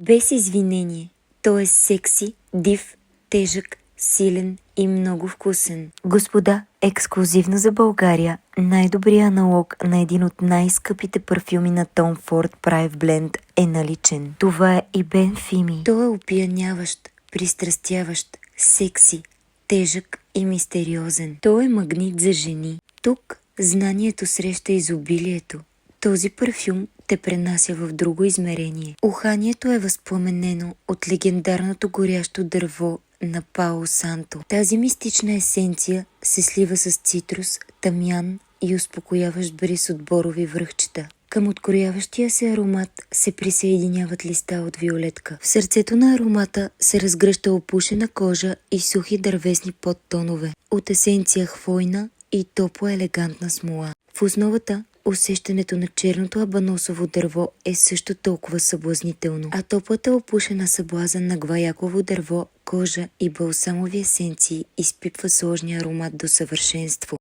Без извинение. Той е секси, див, тежък, силен и много вкусен. Господа, ексклюзивно за България, най-добрият аналог на един от най-скъпите парфюми на Tom Ford Private Blend е наличен. Това е Ibn Fimi. Той е опияняващ, пристрастяващ, секси, тежък и мистериозен. Той е магнит за жени. Тук знанието среща изобилието. Този парфюм те пренася в друго измерение. Уханието е възпламенено от легендарното горящо дърво на Пало Санто. Тази мистична есенция се слива с цитрус, тамян и успокояващ бриз от борови връхчета. Към открояващия се аромат се присъединяват листа от виолетка. В сърцето на аромата се разгръща опушена кожа и сухи дървесни подтонове от есенция хвойна и топла елегантна смола. В основата усещането на черното абаносово дърво е също толкова съблазнително, а топлата опушена съблазън на гваяково дърво, кожа и балсамови есенции изпипва сложния аромат до съвършенство.